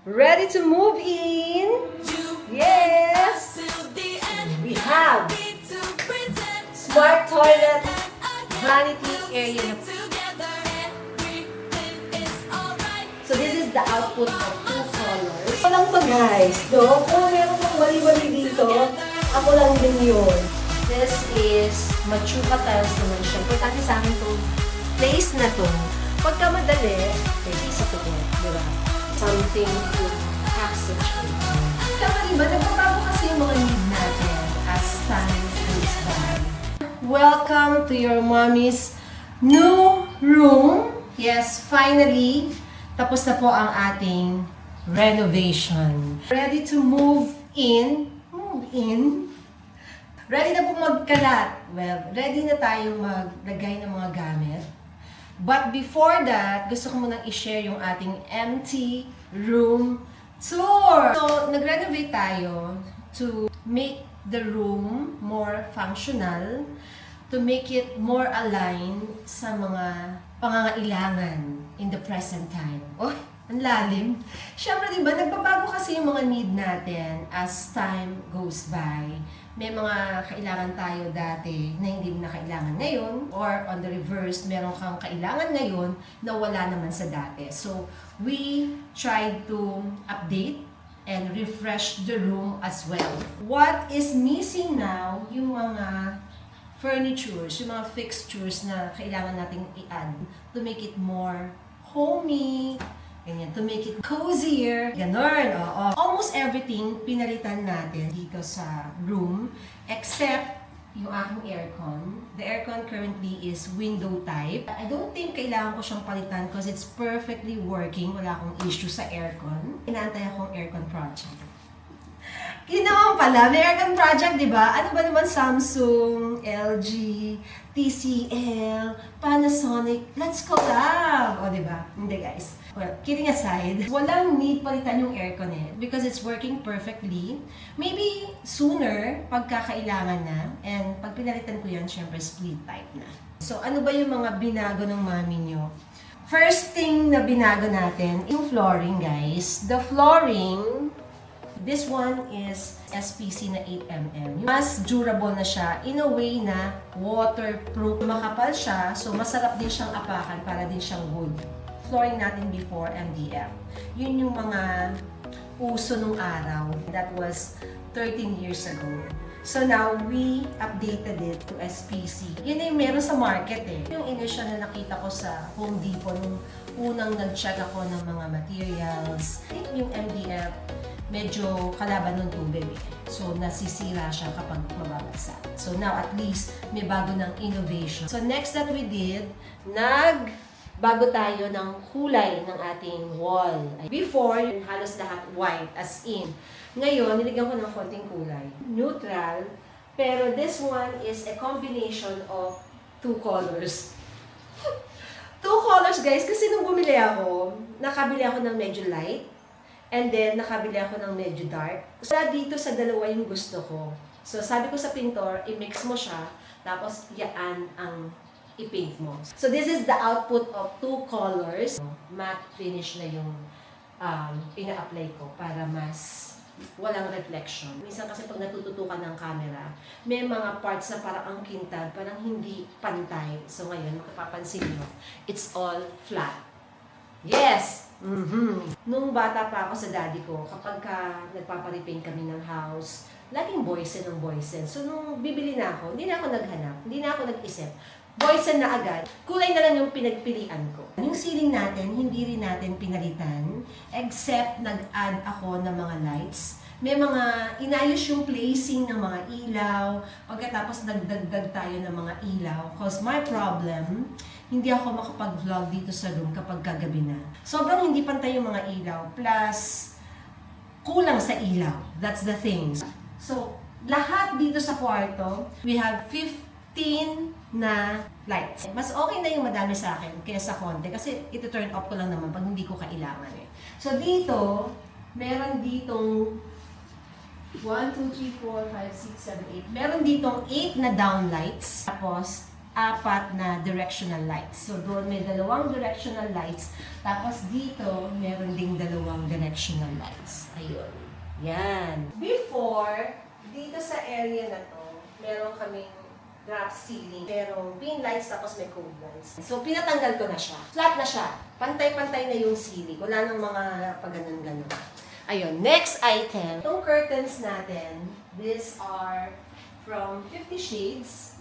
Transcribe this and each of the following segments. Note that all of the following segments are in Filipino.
Ready to move in? Yes! We have smart toilet, vanity area. So this is the output of two colors. Ako lang to guys, no? Kung meron pang mali-mali dito, ako lang din yun. This is Machuca tiles naman siya. Importante sa akin itong place na to. Pagka madali, easy to get, di ba? Something to access with. Kaya diba, nagbabago kasi yung mga need natin as time goes by. Welcome to your mommy's new room. Yes, finally, tapos na po ang ating renovation. Ready to move in. Move in. Ready na po magkalat. Well, ready na tayong maglagay ng mga gamit. But before that, gusto ko munang i-share yung ating empty room tour. So, nag-renovate tayo to make the room more functional, to make it more aligned sa mga pangangailangan in the present time. Oh, ang lalim. Siyempre, di ba, nagbabago kasi yung mga need natin as time goes by. May mga kailangan tayo dati na hindi mo na kailangan ngayon, or on the reverse, meron kang kailangan ngayon na wala naman sa dati. So, we tried to update and refresh the room as well. What is missing now, yung mga furnitures, yung mga fixtures na kailangan nating i-add to make it more homey, ganyan, to make it cozier, ganon, oo. Almost everything pinalitan natin dito sa room, except yung aking aircon. The aircon currently is window type. I don't think kailangan ko siyang palitan because it's perfectly working. Wala akong issue sa aircon. Inaantay akong aircon project. Yun naman pala, may aircon project, di ba? Ano ba naman Samsung, LG, TCL, Panasonic, let's collab! O, di ba? Hindi, guys. Well, kidding aside, walang need palitan yung aircon because it's working perfectly. Maybe sooner, pagkakailangan na. And pag pinalitan ko yan, syempre split type na. So, ano ba yung mga binago ng mami nyo? First thing na binago natin, yung flooring, guys. The flooring, this one is SPC na 8mm. Mas durable na siya in a way na waterproof. Makapal siya, so masarap din siyang apakan para din siyang wood. Flooring natin before MDF. Yun yung mga uso nung araw. That was 13 years ago. So now, we updated it to SPC. Yun na yung meron sa market Yung initial na nakita ko sa Home Depot nung unang nag-check ako ng mga materials. Yung MDF, medyo kalaban ng tubig So, nasisira siya kapag mababagsak. So, now at least may bago ng innovation. So, next that we did, bago tayo ng kulay ng ating wall. Before, halos lahat white, as in. Ngayon, nilagyan ko ng konting kulay. Neutral, pero this one is a combination of two colors. Two colors, guys, kasi nung bumili ako, nakabili ako ng medyo light, and then nakabili ako ng medyo dark. So, dito sa dalawa yung gusto ko. So, sabi ko sa pintor, i-mix mo siya, tapos yaan ang i-paint mo. So, this is the output of two colors. Matte finish na yung ina-apply ko para mas walang reflection. Minsan kasi pag natututukan ng camera, may mga parts na parang ang kintad, parang hindi pantay. So, ngayon, makapapansin nyo, it's all flat. Yes! Nung bata pa ako sa daddy ko, kapag nagpaparepaint kami ng house, laging boysen ng boysen. So, nung bibili na ako, hindi na ako naghanap, hindi na ako nag-isip. Boysen na agad, kulay na lang yung pinagpilian ko. Yung ceiling natin, hindi rin natin pinalitan, except nag-add ako ng mga lights. May mga inayos yung placing ng mga ilaw, pagkatapos nagdagdag tayo ng mga ilaw. Because my problem, hindi ako makapag-vlog dito sa room kapag kagabi na. Sobrang hindi pantay yung mga ilaw, plus kulang sa ilaw. That's the thing. So, lahat dito sa kwarto, we have 15 na lights. Mas okay na yung madami sa akin kaysa konti kasi ito turn off ko lang naman pag hindi ko kailangan So dito, meron ditong 1, 2, 3, 4, 5, 6, 7, 8. Meron ditong 8 na down lights. Tapos apat na directional lights. So, doon may dalawang directional lights. Tapos dito, meron ding dalawang directional lights. Ayun. Yan. Before, dito sa area na to, meron kaming drop ceiling. Merong pin lights, tapos may code lights. So, pinatanggal ko na siya. Flat na siya. Pantay-pantay na yung ceiling. Wala nang mga pag-ganon-ganon. Ayun. Next item. Itong curtains natin, these are from 50 Shades.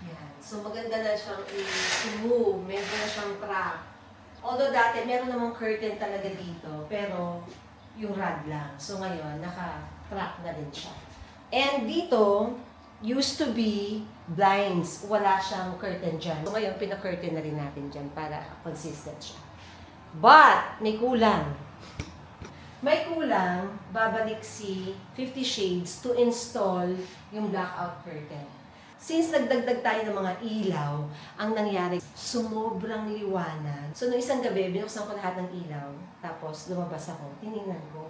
Yan. So, maganda na siyang i-move. Meron na siyang crack. Although dati, meron namang curtain talaga dito. Pero, yung rod lang. So, ngayon, naka-crack na din siya. And dito, used to be blinds. Wala siyang curtain dyan. So, ngayon, pina-curtain na rin natin dyan para consistent siya. But, may kulang. May kulang, babalik si 50 Shades to install yung blackout curtain. Since nagdagdag tayo ng mga ilaw, ang nangyari, sumobrang liwanag. So, nung isang gabi, binuksan ko lahat ng ilaw. Tapos, lumabas ako. Tinignan ko.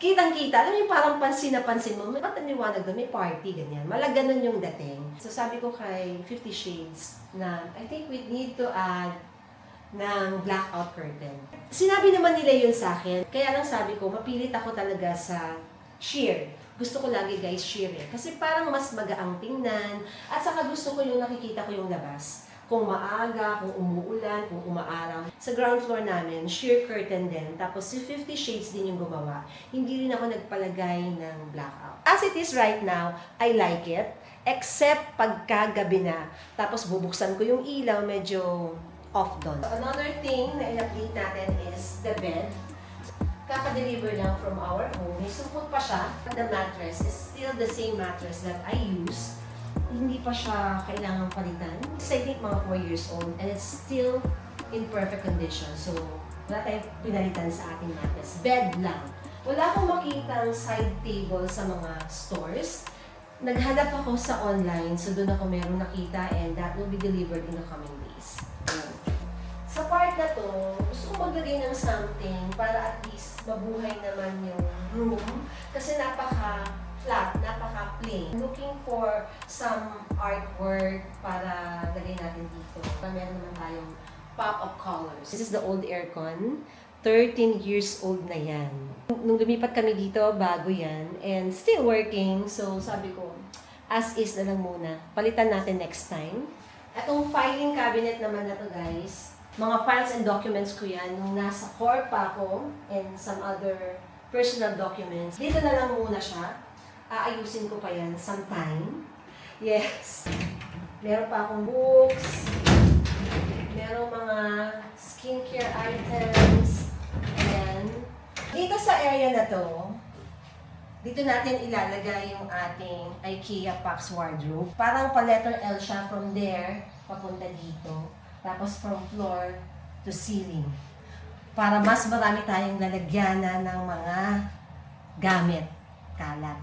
Kitang-kita. Alam mo yung parang pansin na pansin mo, ba't ang liwanag doon? May party, ganyan. Malaganon yung dating. So, sabi ko kay 50 Shades na, I think we need to add ng blackout curtain. Sinabi naman nila yun sa akin. Kaya lang sabi ko, mapilit ako talaga sa sheer. Gusto ko lagi guys sheer eh. Kasi parang mas magaang tingnan. At saka gusto ko yung nakikita ko yung labas. Kung maaga, kung umuulan, kung umaaraw. Sa ground floor namin, sheer curtain din. Tapos si 50 Shades din yung gumawa. Hindi rin ako nagpalagay ng blackout. As it is right now, I like it. Except pagkagabi na. Tapos bubuksan ko yung ilaw, medyo off doon. Another thing na in-update natin is the bed. Kaka-deliver lang from our home. May support pa siya. The mattress is still the same mattress that I use. Hindi pa siya kailangang palitan. Kasi I think mga 4 years old and it's still in perfect condition. So, wala tayong pinalitan sa ating mattress. Bed lang. Wala akong makitang side table sa mga stores. Naghanap ako sa online, so doon ako meron nakita and that will be delivered in the coming days. Sa part na to, gusto ko maglagay ng something para at least mabuhay naman yung room. Kasi napaka-flat, napaka-plain. Looking for some artwork para lagay natin dito. Meron naman tayong pop-up colors. This is the old aircon. 13 years old na yan. Nung lumipat kami dito, bago yan. And still working. So sabi ko, as is na lang muna. Palitan natin next time. Atong filing cabinet naman na to guys. Mga files and documents ko yan nung nasa core pa ako and some other personal documents. Dito na lang muna siya. Aayusin ko pa yan sometime. Yes. Meron pa akong books. Meron mga skincare items. And dito sa area na to, dito natin ilalagay yung ating IKEA Pax wardrobe. Parang pa-letter L siya from there, papunta dito. Tapos from floor to ceiling. Para mas marami tayong lalagyanan ng mga gamit. Kalat.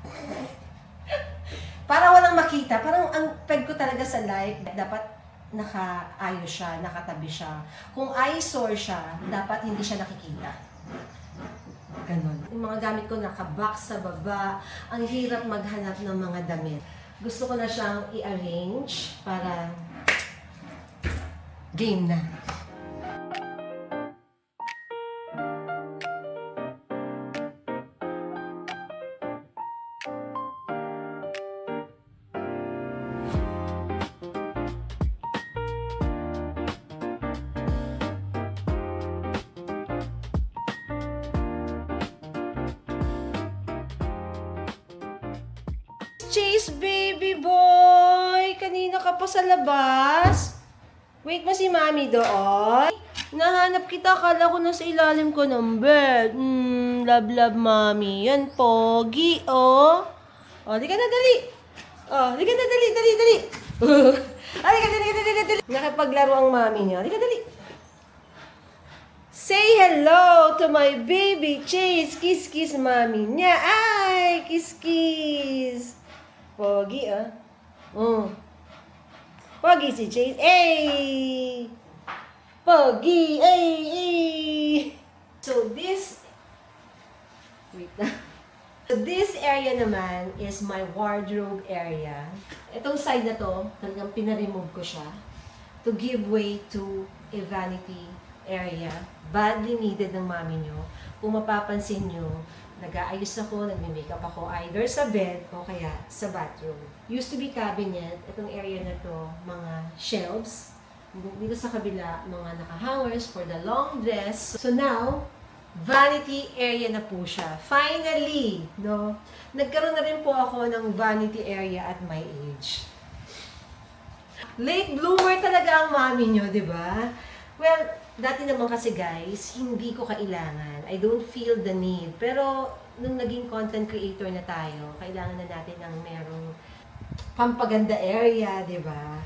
Para walang makita. Parang ang peg ko talaga sa life, dapat nakaayos siya, nakatabi siya. Kung eyesore siya, dapat hindi siya nakikita. Ganon. Yung mga gamit ko nakabox sa baba. Ang hirap maghanap ng mga damit. Gusto ko na siyang i-arrange para game na. Chase, baby boy! Kanina ka pa sa labas? Wait mo si mami doon. Nahanap kita, akala ko nasa ilalim ko ng bed. Love, mami. Yan, pogi, oh. Oh, di ka na, dali. Oh, di ka na, dali. Dali. Nakipaglaro ang mami niya. Di ka, dali. Say hello to my baby Chase. Kiss, mami niya. Ay, kiss. Pogi, ah. Pogi si Chase. Ay! Pogi! Ay! So this... Wait na. This area naman is my wardrobe area. Itong side na to, talagang pinaremove ko siya to give way to a vanity area. Badly needed ng mami nyo. Kung mapapansin nyo, nag-aayos ako, nagme-makeup ako either sa bed o kaya sa bathroom. Used to be cabinet. Itong area na to, mga shelves. Dito sa kabila, mga naka-hangers for the long dress. So now, vanity area na po siya. Finally, no? Nagkaroon na rin po ako ng vanity area at my age. Late bloomer talaga ang mami nyo, di ba? Well, dati naman kasi guys, hindi ko kailangan. I don't feel the need. Pero, nung naging content creator na tayo, kailangan na natin ng merong pampaganda area, di ba?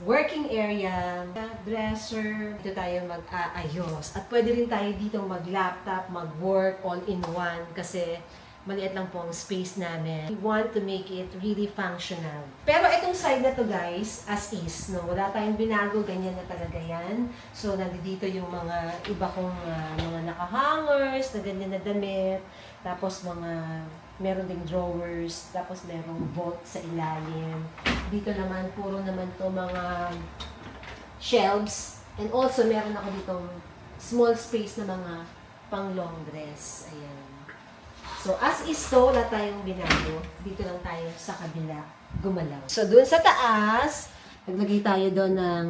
Working area, dresser, dito tayo mag-aayos. At pwede rin tayo dito mag-laptop, mag-work all-in-one kasi maliit lang po ang space namin. We want to make it really functional. Pero itong side na to guys, as is, no? Wala tayong binago, ganyan na talaga yan. So, nandito yung mga iba kong mga naka-hangers, na ganyan na damit. Tapos meron ding drawers, tapos merong vault sa ilalim. Dito naman, puro naman to mga shelves. And also, meron ako ditong small space na mga pang long dress. Ayan. So, as is to, wala tayong binago. Dito lang tayo sa kabila, gumalaw. So, dun sa taas, naglagay tayo doon ng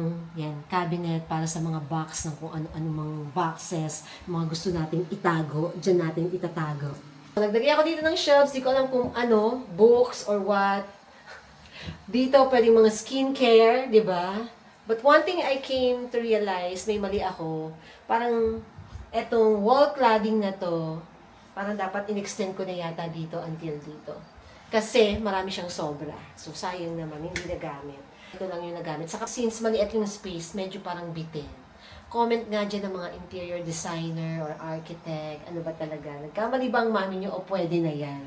cabinet para sa mga box ng kung ano-ano mga boxes, mga gusto nating itago, dyan natin itatago. So, naglagay ako dito ng shelves, di ko alam kung ano, books or what. Dito, pwedeng mga skincare, di ba? But one thing I came to realize, may mali ako, parang etong wall cladding na to, parang dapat in-extend ko na yata dito until dito. Kasi marami siyang sobra. So, sayang naman, hindi nagamit. Ito lang yung nagamit. Saka since maliit yung space, medyo parang bitin. Comment nga dyan ng mga interior designer or architect. Ano ba talaga? Nagkamali ba ang mami nyo o pwede na yan?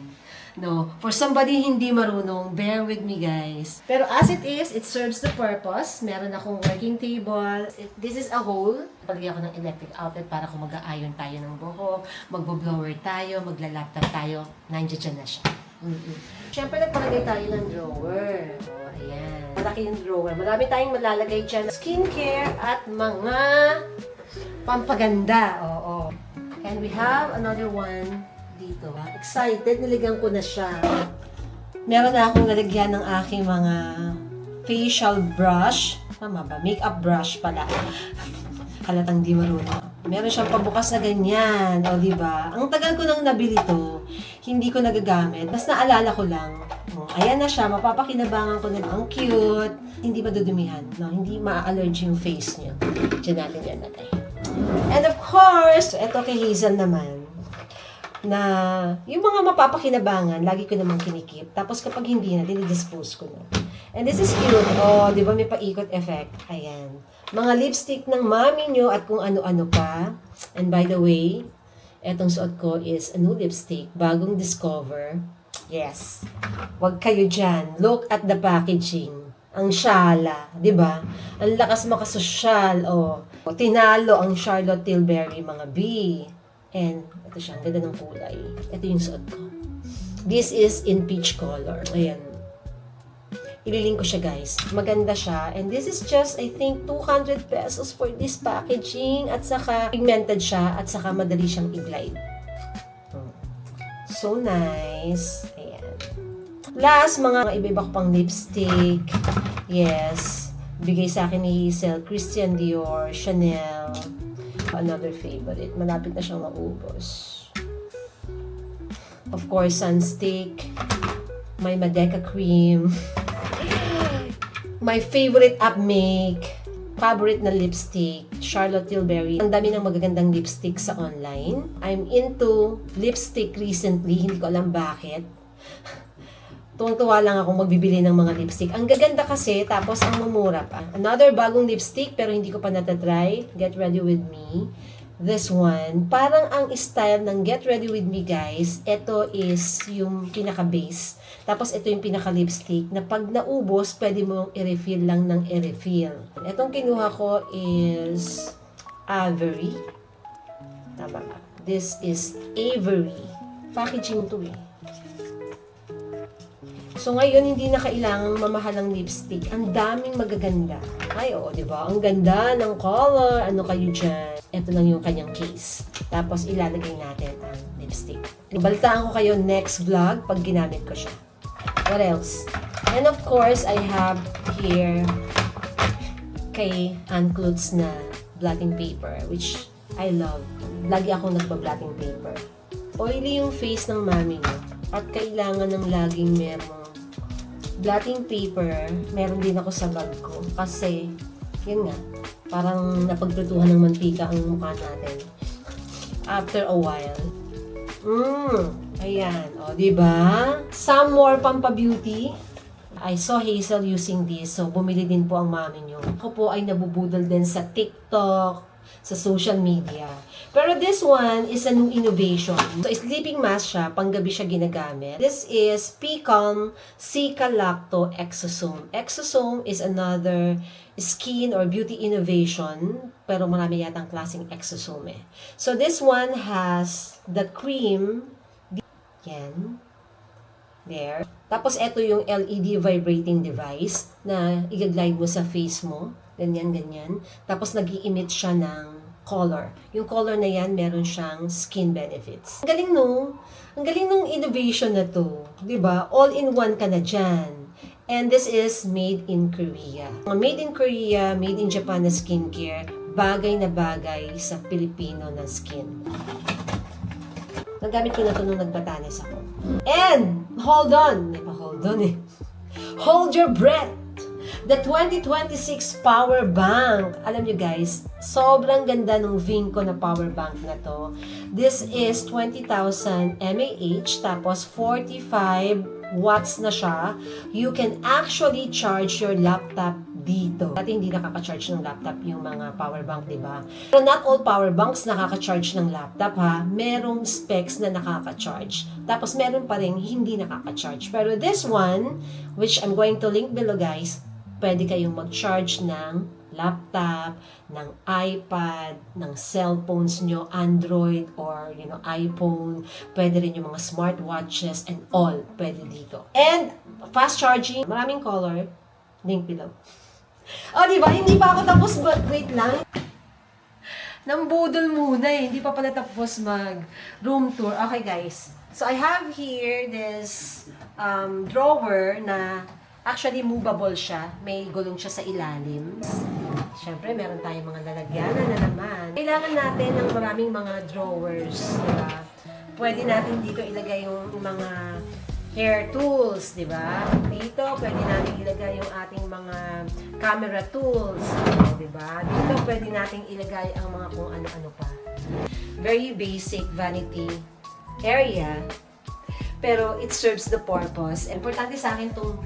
No. For somebody hindi marunong, bear with me guys. Pero as it is, it serves the purpose. Meron akong working table. This is a hole. Pagli ako ng electric outlet para kung mag-a-iron tayo ng buhok, magbo-blower tayo, magla-laptop tayo, nandiyan na siya. Siyempre, nagpalagay tayo ng drawer. O, ayan. Malaki yung drawer. Marami tayong malalagay dyan. Skincare at mga pampaganda. Oo. And we have another one dito. Excited. Nilagyan ko na siya. Meron na akong nalagyan ng aking mga facial brush. Tama ba? Makeup brush pala. Halatang di marunong. Meron siyang pabukas na ganyan. O, diba? Ang tagal ko nang nabili to. Hindi ko nagagamit. Mas naalala ko lang. Ayan na siya. Mapapakinabangan ko na. Ang cute. Hindi madudumihan. No? Hindi ma-allergy yung face niyo. Diyan natin yan natin. And of course, ito kay Hazel naman. Na yung mga mapapakinabangan, lagi ko namang kinikip. Tapos kapag hindi na, dinidispose ko na. And this is cute. Oh, di ba may paikot effect? Ayan. Mga lipstick ng mami nyo at kung ano-ano pa. And by the way, etong suot ko is a new lipstick, bagong discover. Yes. Huwag kayo dyan. Look at the packaging. Ang syala, di ba? Ang lakas makasosyal. Oh. Tinalo ang Charlotte Tilbury, mga B. And ito siya, ang ganda ng kulay. Ito yung suot ko. This is in peach color. Ayan. Ililink ko siya guys. Maganda siya. And this is just, I think, 200 pesos for this packaging. At saka, pigmented siya. At saka, madali siyang i-glide. So nice. Ayan. Last, mga iba-iba ko pang lipstick. Yes. Bigay sa akin ni Hazel. Christian Dior, Chanel. Another favorite. Malapit na siyang maubos. Of course, Sunstick. My Madeca cream. My favorite Upmake, favorite na lipstick, Charlotte Tilbury. Ang dami ng magagandang lipstick sa online. I'm into lipstick recently, hindi ko alam bakit. Tuwang-tuwa lang ako magbibili ng mga lipstick. Ang gaganda kasi, tapos ang mumura pa. Another bagong lipstick, pero hindi ko pa natatry. Get Ready With Me. This one, parang ang style ng Get Ready With Me guys, ito is yung pinaka-base. Tapos ito yung pinaka-lipstick na pag naubos, pwede mong i-refill lang ng i-refill. Itong kinuha ko is Avery. Tama ba? This is Avery. Packaging to eh. So ngayon, hindi na kailangang mamahalang lipstick. Ang daming magaganda. Ay, oo, di ba? Ang ganda ng color. Ano kayo dyan? Ito lang yung kanyang case. Tapos ilalagay natin ang lipstick. Balitaan ko kayo next vlog pag ginamit ko siya. What else? And of course, I have here kay Ann Klutz na blotting paper, which I love. Lagi akong nagpa-blotting paper. Oily yung face ng mami niyo. At kailangan ng laging merong blotting paper. Meron din ako sa bag ko. Kasi, yun nga, parang napagplutuhan ng mantika ang mukha natin. After a while. Ayan. O, diba? Some more pampa-beauty. I saw Hazel using this. So, bumili din po ang mami niyo. Ako po ay nabubudol din sa TikTok, sa social media. Pero this one is a new innovation. So, sleeping mask siya. Panggabi siya ginagamit. This is Picalm Cica Lacto Exosome. Exosome is another skin or beauty innovation. Pero marami yatang klaseng exosome eh. So, this one has the cream. Yan. There. Tapos, ito yung LED vibrating device na i-glide mo sa face mo. Ganyan, ganyan. Tapos, nag-i-emit siya ng color. Yung color na yan, meron siyang skin benefits. Ang galing no? Ang galing ng innovation na to. Diba? All-in-one ka na dyan. And this is made in Korea. Made in Korea, made in Japan na skincare, bagay na bagay sa Pilipino na skin. Nagamit ko na ito nung nagbatanes ako. And, hold on. May pa-hold on eh. Hold your breath. The 2026 power bank. Alam nyo guys, sobrang ganda ng Vinco na power bank na to. This is 20,000 mAh, tapos 45 watts na siya. You can actually charge your laptop dito. Dati hindi nakaka-charge ng laptop yung mga power bank, di ba? Pero not all power banks nakaka-charge ng laptop ha. Merong specs na nakaka-charge. Tapos meron pa rin hindi nakaka-charge. Pero this one, which I'm going to link below guys, pwede kayong mag-charge ng laptop, ng iPad, ng cellphones nyo, Android or iPhone. Pwede rin yung mga smartwatches and all. Pwede dito. And fast charging, maraming color. Link below. Oh, di ba? Hindi pa ako tapos, but wait lang. Nambudol muna eh. Hindi pa pala tapos mag-room tour. Okay, guys. So, I have here this drawer na actually movable siya. May gulong siya sa ilalim. Siyempre, meron tayong mga lalagyanan na naman. Kailangan natin ng maraming mga drawers. Diba? Pwede natin dito ilagay yung mga hair tools, di ba? Dito, pwede natin ilagay yung ating mga camera tools, di ba? Dito, pwede natin ilagay ang mga kung ano-ano pa. Very basic vanity area, pero it serves the purpose. Importante sa akin tong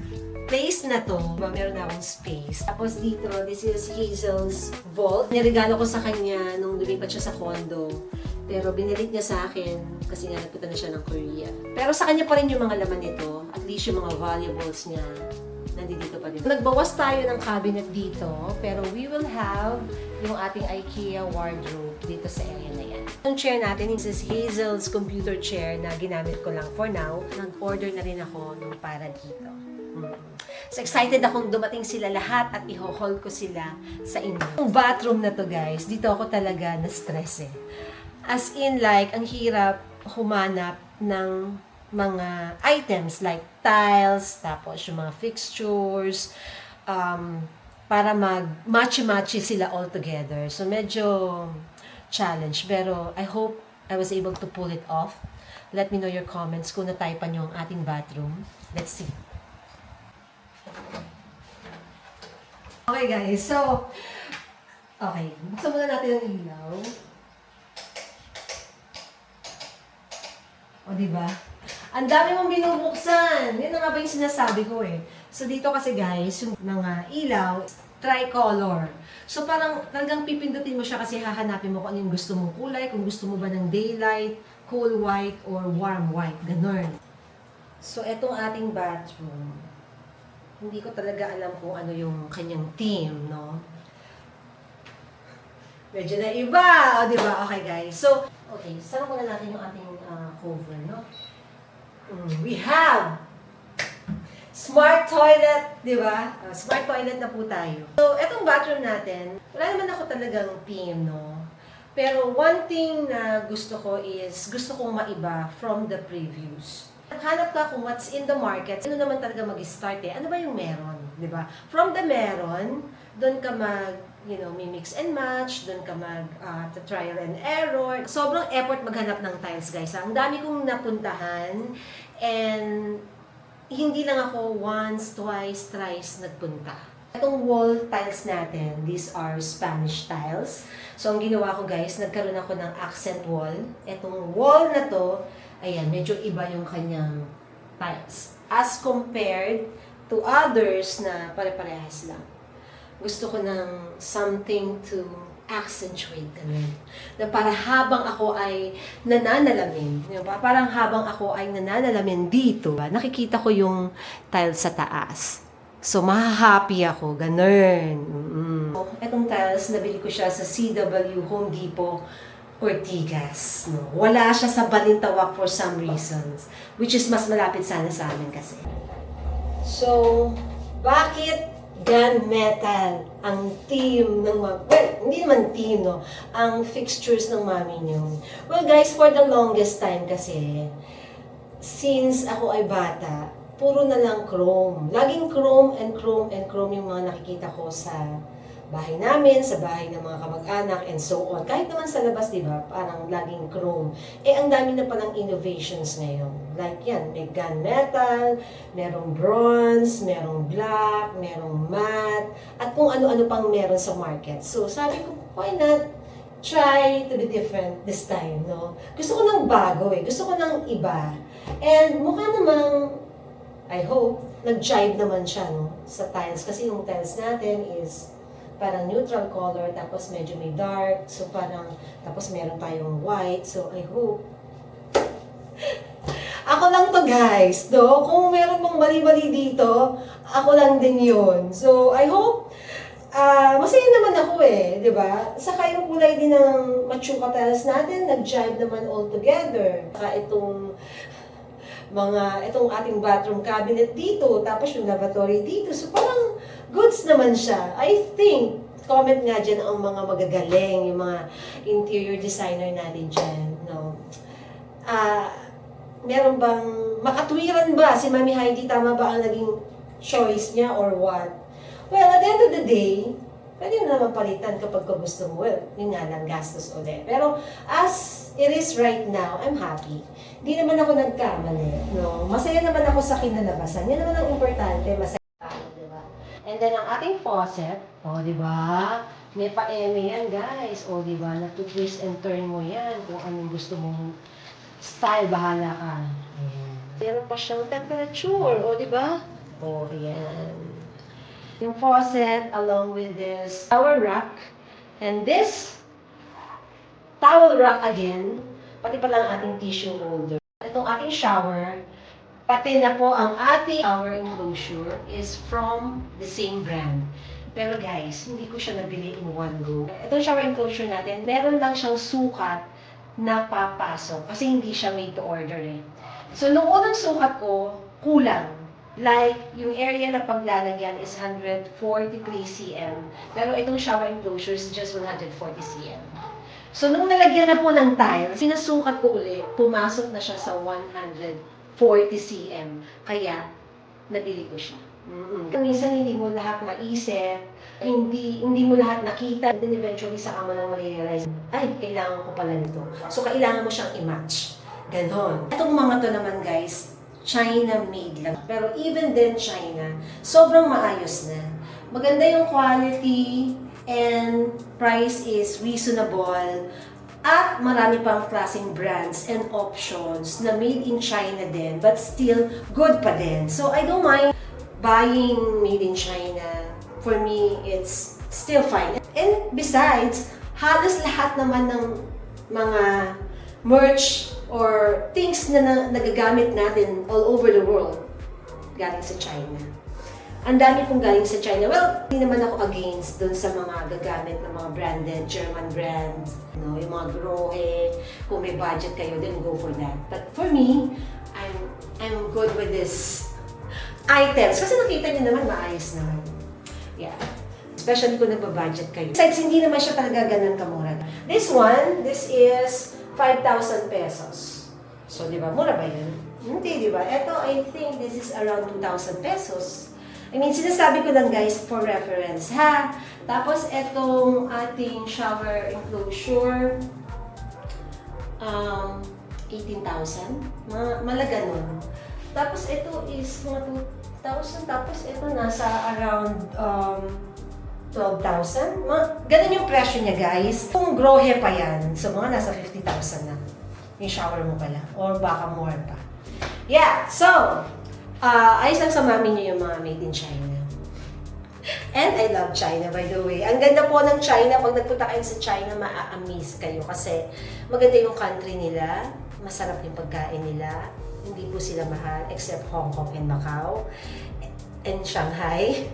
place na to, meron na akong space. Tapos dito, this is Hazel's vault. Niregalo ko sa kanya nung lumipat siya sa condo. Pero binilit niya sa akin kasi nga nagpunta na siya ng Korea. Pero sa kanya pa rin yung mga laman nito. At least yung mga valuables niya nandito pa din. Nagbawas tayo ng cabinet dito. Pero we will have yung ating IKEA wardrobe dito sa area na yan. Yung chair natin, this is Hazel's computer chair na ginamit ko lang for now. Nag-order na rin ako nung para dito. So excited akong dumating sila lahat at i-haul ko sila sa inyo. Yung bathroom na to guys, dito ako talaga na-stress eh. As in like, ang hirap humanap ng mga items like tiles, tapos yung mga fixtures, para mag-matchy-matchy sila all together. So medyo challenge, pero I hope I was able to pull it off. Let me know your comments kung nataypan nyo ang ating bathroom. Let's see. Okay guys, so, okay, buksan muna natin ang ilaw. O, diba? Ang dami mong binubuksan. Yun na nga ba yung sinasabi ko eh. So, dito kasi guys, yung mga ilaw, tricolor. So, parang talagang pipindutin mo siya kasi hahanapin mo kung ano yung gusto mong kulay, kung gusto mo ba ng daylight, cool white, or warm white. Ganon. So, etong ating bathroom. Hindi ko talaga alam kung ano yung kanyang theme, no? Medyo na iba, o diba? Okay guys, so, okay, saan muna natin yung ating cover, no? We have Smart toilet, di ba? Smart toilet na po tayo. So, etong bathroom natin, wala naman ako talagang theme, no? Pero one thing na gusto ko is, gusto kong maiba from the previews. Hanap ka kung what's in the market, ano naman talaga mag-start eh? Ano ba yung meron, di ba? From the meron, doon ka may mix and match, doon ka trial and error. Sobrang effort maghanap ng tiles, guys. Ang dami kong napuntahan, and hindi lang ako once, twice, thrice nagpunta. Itong wall tiles natin, these are Spanish tiles. So, ang ginawa ko guys, nagkaroon ako ng accent wall. Itong wall na to, ayan, medyo iba yung kanyang tiles. As compared to others na pare-parehas lang. Gusto ko ng something to accentuate, ganun. Na para habang ako ay nananalamin, diba? Parang habang ako ay nananalamin dito, nakikita ko yung tiles sa taas. So, mahahappy ako, ganun. So, etong tiles, nabili ko siya sa CW Home Depot Ortigas. No? Wala siya sa Balintawak for some reasons, which is mas malapit sana sa amin kasi. So, bakit gunmetal ang team ng hindi naman team, no? Ang fixtures ng mami niyo. Well, guys, for the longest time kasi, since ako ay bata, puro na lang chrome. Laging chrome and chrome and chrome yung mga nakikita ko sa bahay namin, sa bahay ng mga kamag-anak, and so on. Kahit naman sa labas, di ba, parang laging chrome. Eh, ang dami na palang innovations ngayon. Like yan, may gunmetal, merong bronze, merong black, merong matte, at kung ano-ano pang meron sa market. So, sabi ko, why not try to be different this time, no? Gusto ko ng bago eh. Gusto ko ng iba. And mukha namang, I hope, nag-jive naman siya, no? Sa tiles. Kasi yung tiles natin is parang neutral color, tapos medyo may dark, so parang, tapos meron tayong white, so I hope. Ako lang to guys, no? Kung meron mong mali-mali dito, ako lang din yun. So, I hope, masaya naman ako eh, di ba? Saka yung kulay din ng Machuca tiles natin, nag-jive naman all together. Saka itong ating bathroom cabinet dito, tapos yung lavatory dito, so parang goods naman siya. I think, comment nga dyan ang mga magagaling, yung mga interior designer natin dyan, no? Meron bang, makatwiran ba si Mami Heidi, tama ba ang naging choice niya or what? Well, at the end of the day, pwede na naman palitan kapag gusto mo. Well, yun nga lang, gastos ulit. Pero, as it is right now, I'm happy. Hindi naman ako nagkamali, no? Masaya naman ako sa kinalabasan. Yan naman ang importante, masaya tayo, di ba? And then, ang ating faucet, di ba? May pa-eme yan, guys. Di ba? Nag-twist and turn mo yan kung anong gusto mong style, bahala ka. Ayan. Meron pa siyang temperature, di ba? Ayan. Yung faucet, along with this towel rack, and this towel rack again, pati pala ang ating tissue holder. Itong ating shower, pati na po ang ating shower enclosure is from the same brand. Pero guys, hindi ko siya nabili in one go. Itong shower enclosure natin, meron lang siyang sukat na papasok kasi hindi siya made to order eh. So, nung unang sukat ko, kulang. Like, yung area na paglalagyan is 143 cm. Pero itong shower enclosure is just 140 cm. So, nung nalagyan na po ng tile, sinasukat ko ulit, pumasok na siya sa 140 cm. Kaya, nabili ko siya. Minsan hindi mo lahat maisip, hindi mo lahat nakita, and then eventually saka mo lang ma-realize, ay, kailangan ko pala nito. So, kailangan mo siyang i-match. Ganon. Itong mga to naman guys, China-made lang. Pero even then China, sobrang maayos na. Maganda yung quality and price is reasonable. At marami pang klaseng brands and options na made in China din, but still good pa din. So I don't mind buying made in China. For me, it's still fine. And besides, halos lahat naman ng mga merch or things na nagagamit natin all over the world galing sa China. Ang dami kong galing sa China. Well, hindi naman ako against dun sa mga gagamit ng mga branded German brands, yung mga Grohe. Kung may budget kayo, then go for that. But for me, I'm good with this items. Kasi nakita niyo naman, maayos naman. Yeah. Especially kung nagbabudget kayo. Besides, hindi naman siya talaga ganun kamura. This one, this is 5,000 pesos. So, di ba? Mura ba yun? Hindi, di ba? Ito, I think this is around 2,000 pesos. I mean, sinasabi ko lang guys for reference, ha? Tapos, itong ating shower enclosure, 18,000. Malaga nun. Tapos, ito is mga 2,000. Tapos, ito nasa around 12,000. Ganun yung presyo niya, guys. Kung grohe pa yan, so mga nasa 50,000 na. Yung shower mo pala. Or baka more pa. Yeah, so, ayos lang sa mami niyo yung mga made in China. And I love China, by the way. Ang ganda po ng China. Pag nagpunta kayo sa China, maa-amaze kayo. Kasi maganda yung country nila. Masarap yung pagkain nila. Hindi po sila mahal, except Hong Kong and Macau. And Shanghai.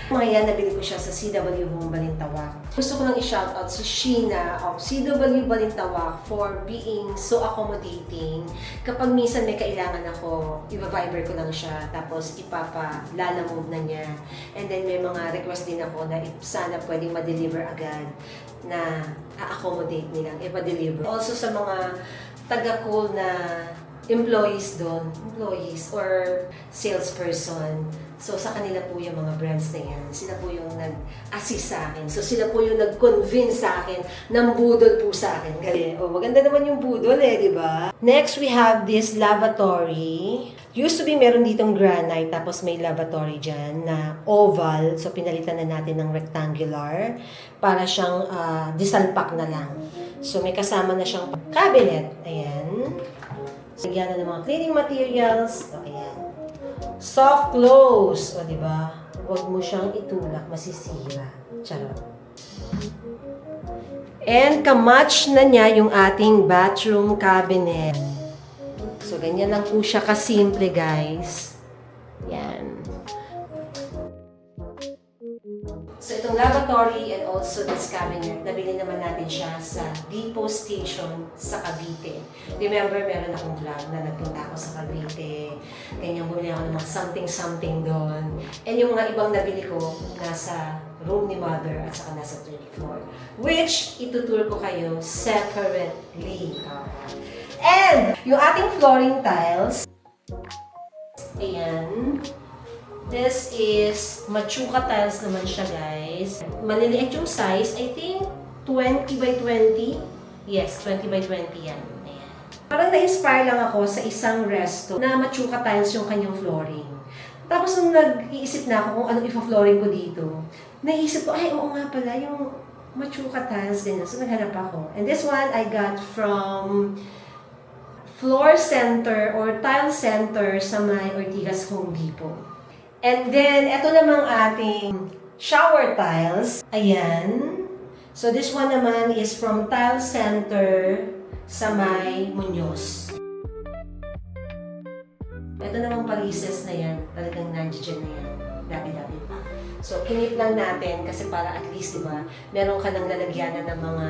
Mga yan, nabili ko siya sa CW Home Balintawak. Gusto ko lang i-shoutout si Sheena of CW Balintawak for being so accommodating. Kapag minsan may kailangan ako, i-viber ko lang siya, tapos ipapa-lalamove na niya. And then may mga request din ako na sana pwedeng ma-deliver agad na a-accommodate nilang, ipa-deliver. Also sa mga taga-call na employees or salesperson. So, sa kanila po yung mga brands na yan. Sila po yung nag-assist sa akin. So, sila po yung nag-convince sa akin ng budol po sa akin. Oh, maganda naman yung budol di ba? Next, we have this lavatory. Used to be meron ditong granite, tapos may lavatory dyan na oval. So, pinalitan na natin ng rectangular para siyang disalpak na lang. So, may kasama na siyang cabinet. Ayan. Lagyan na ng mga cleaning materials. So, ayan. Soft close. O, diba? Huwag mo siyang itulak, masisira. Charot. And kamatch na niya yung ating bathroom cabinet. So, ganyan lang po siya kasimple, guys. Yan. So, itong lavatory and also this cabinet, nabili naman natin siya sa Depot Station sa Cavite. Remember, meron akong vlog na nagpunta ako sa Cavite. Ganyan, bumili ako ng mga something doon. And yung mga ibang nabili ko, nasa room ni Mother at saka nasa 3rd floor. Which, itutour ko kayo separately. And, yung ating flooring tiles, ayan. This is Machuca tiles naman siya, guys. Maliliit yung size. I think 20 by 20. Yes, 20 by 20 yan. Ayan. Parang na-inspire lang ako sa isang resto na Machuca tiles yung kanyang flooring. Tapos nung nag-iisip na ako kung anong ipa-flooring ko dito, naisip ko, ay, oo nga pala, yung Machuca tiles, ganyan. So, naghanap ako. And this one, I got from Floor Center or Tile Center sa may Ortigas Home Depot. And then, ito namang ating shower tiles. Ayan. So, this one naman is from Tile Center sa may Muñoz. Ito namang palises na yan. Talagang nandiyan na yan. Dati-dati pa. So, kinip lang natin kasi para at least, diba, meron ka ng lalagyanan ng mga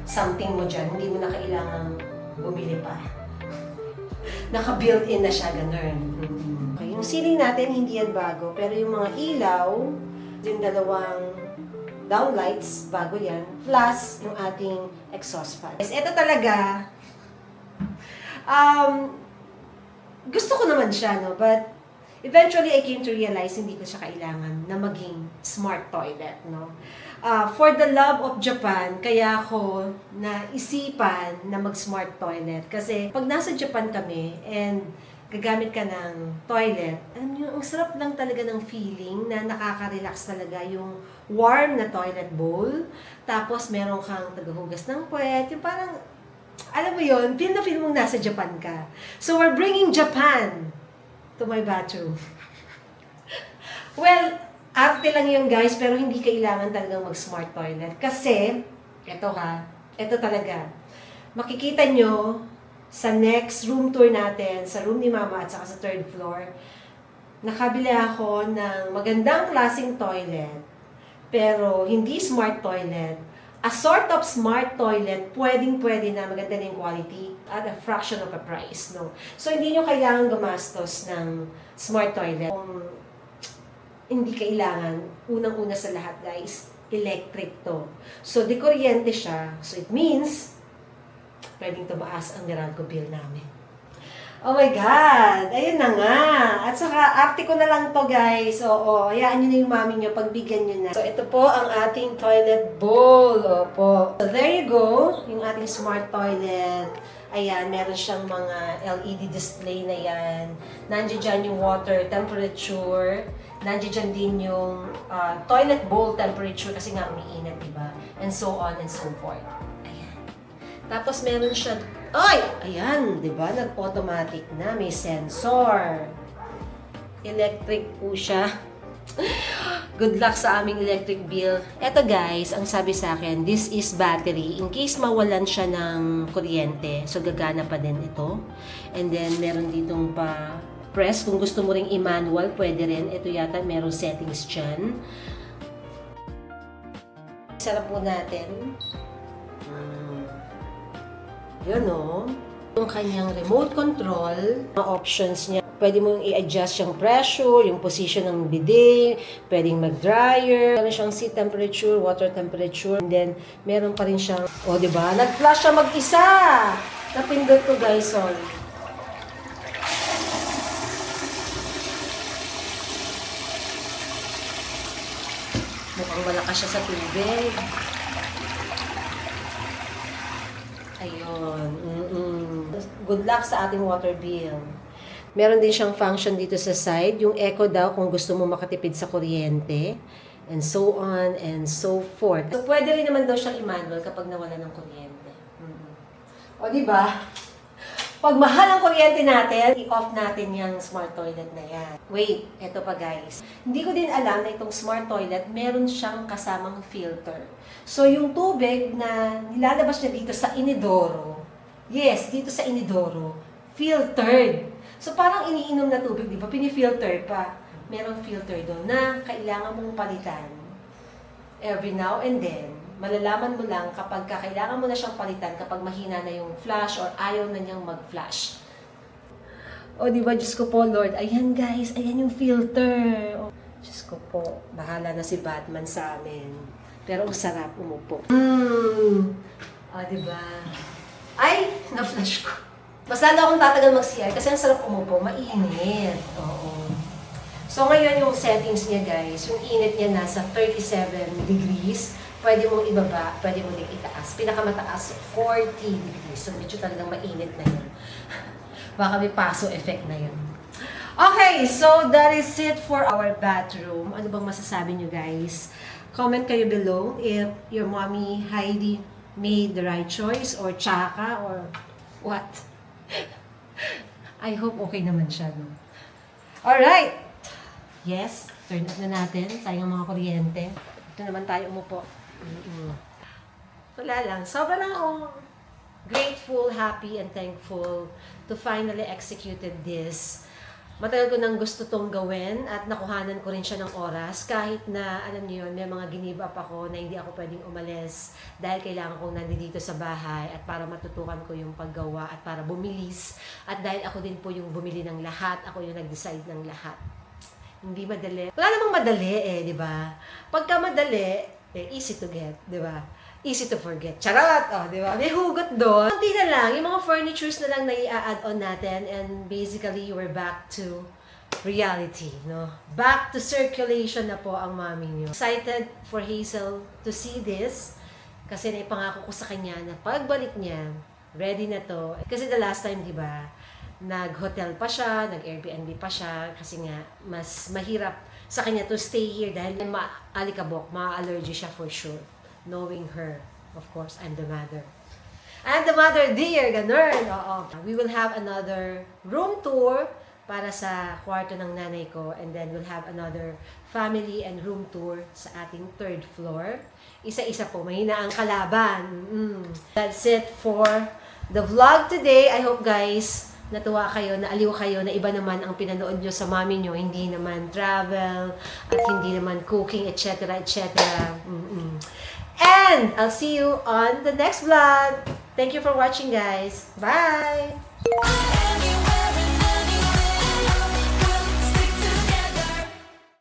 something mo dyan. Hindi mo na kailangang bumili pa. Naka-built-in na siya, ganun. Okay, yung ceiling natin, hindi yan bago. Pero yung mga ilaw, yung dalawang downlights, bago yan. Plus, yung ating exhaust fan. Yes, ito talaga, gusto ko naman siya, no? But, eventually, I came to realize hindi ko siya kailangan na maging smart toilet, no? For the love of Japan, kaya ako naisipan na mag-smart toilet. Kasi pag nasa Japan kami and gagamit ka ng toilet, alam nyo, ang sarap lang talaga ng feeling na nakaka-relax talaga yung warm na toilet bowl. Tapos meron kang tagahugas ng puwet. Yung parang, alam mo yun, feel na feel mong nasa Japan ka. So we're bringing Japan to my bathroom. Well, arte lang yun guys, pero hindi kailangan talagang mag-smart toilet. Kasi, eto talaga. Makikita nyo sa next room tour natin, sa room ni Mama at saka sa 3rd floor, nakabili ako ng magandang klaseng toilet, pero hindi smart toilet, a sort of smart toilet, pwedeng-pwede na maganda na yung quality at a fraction of a price, no? So, hindi nyo kailangan gumastos ng smart toilet. Kung hindi kailangan, unang-una sa lahat, guys, electric to. So, di kuryente siya. So, it means, pwedeng tumaas ang Meralco bill namin. Oh my God! Ayun na nga! At saka, arte ko na lang to, guys. Oo, hayaan nyo na yung mami nyo, pagbigyan nyo na. So, ito po ang ating toilet bowl. Opo. So, there you go. Yung ating smart toilet. Ayan, meron siyang mga LED display na yan. Nandiyan dyan yung water temperature. Nandiyan dyan din yung toilet bowl temperature kasi nga umiinit, diba? And so on and so forth. Ayan. Tapos meron siya, ay! Ayan, diba? Nag-automatic na. May sensor. Electric po siya. Good luck sa aming electric bill. Eto guys, ang sabi sa akin, this is battery. In case mawalan siya ng kuryente, so gagana pa din ito. And then, meron ditong pa press. Kung gusto mo ring i-manual, pwede rin. Ito yata, merong settings dyan. Sarap po natin. Yun o. Yung kanyang remote control, mga options niya. Pwede mong i-adjust yung pressure, yung position ng bidet, pwedeng mag-dryer, meron siyang seat temperature, water temperature, and then meron pa rin siyang, diba? Nag-flash siya mag-isa! Napindot ko guys, sorry. Mukhang malakas siya sa tubig. Ayun. Good luck sa ating water bill. Meron din siyang function dito sa side, yung echo daw kung gusto mo makatipid sa kuryente, and so on and so forth. So, pwede rin naman daw siyang i-manual kapag nawala ng kuryente. O, diba? Pag mahal ang kuryente natin, i-off natin yung smart toilet na yan. Wait, eto pa guys. Hindi ko din alam na itong smart toilet, meron siyang kasamang filter. So, yung tubig na nilalabas niya dito sa inidoro, yes, dito sa inidoro, filtered. So, parang iniinom na tubig, di ba? Pinifilter pa. Merong filter doon na kailangan mong palitan every now and then. Malalaman mo lang kapag kailangan mo na siyang palitan kapag mahina na yung flash or ayaw na niyang mag-flash. O, di ba? Diyos ko po, Lord. Ayan, guys. Ayan yung filter. O, Diyos ko po. Bahala na si Batman sa amin. Pero ang sarap umupo. O, di ba? Ay! Na-flash ko. Mas lalo akong tatagal mag-CR kasi ang sarap umupo, mainit. Oo. So ngayon yung settings niya guys, yung init niya nasa 37 degrees. Pwede mong ibaba, pwede mong itaas. Pinakamataas, 40 degrees. So medyo talagang mainit na yun. Baka may paso effect na yun. Okay, so that is it for our bathroom. Ano bang masasabi nyo guys? Comment kayo below if your mommy Heidi made the right choice or tsaka or what? I hope okay naman siya, no? Alright! Yes, turn off na natin. Sayang mga kuryente. Ito naman tayo umupo. Wala lang. Sobrang lang akong grateful, happy, and thankful to finally executed this. Matagal ko nang gusto tong gawin at nakuhanan ko rin siya ng oras kahit na, alam niyo yun, may mga give up ako na hindi ako pwedeng umalis dahil kailangan kong nandito sa bahay at para matutukan ko yung paggawa at para bumilis at dahil ako din po yung bumili ng lahat, ako yung nag-decide ng lahat. Hindi madali. Wala namang madali di ba? Pagka madali, easy to get, di ba? Easy to forget. Charot! Di ba? May hugot doon. Kunti na lang. Yung mga furnitures na lang na i-add on natin and basically, we're back to reality, no? Back to circulation na po ang mami niyo. Excited for Hazel to see this kasi naipangako ko sa kanya na pagbalik niya, ready na to. Kasi the last time, di ba, nag-hotel pa siya, nag-Airbnb pa siya kasi nga, mas mahirap sa kanya to stay here dahil ma-alikabok, ma-allergy siya for sure. Knowing her, of course, I'm the mother. I'm the mother, dear, ganun. Oo. We will have another room tour para sa kwarto ng nanay ko and then we'll have another family and room tour sa ating third floor. Isa-isa po, mahina ang kalaban. That's it for the vlog today. I hope guys, natuwa kayo, naaliw kayo, na iba naman ang pinanood nyo sa mami nyo, hindi naman travel, at hindi naman cooking, etc. etc. And I'll see you on the next vlog. Thank you for watching, guys. Bye!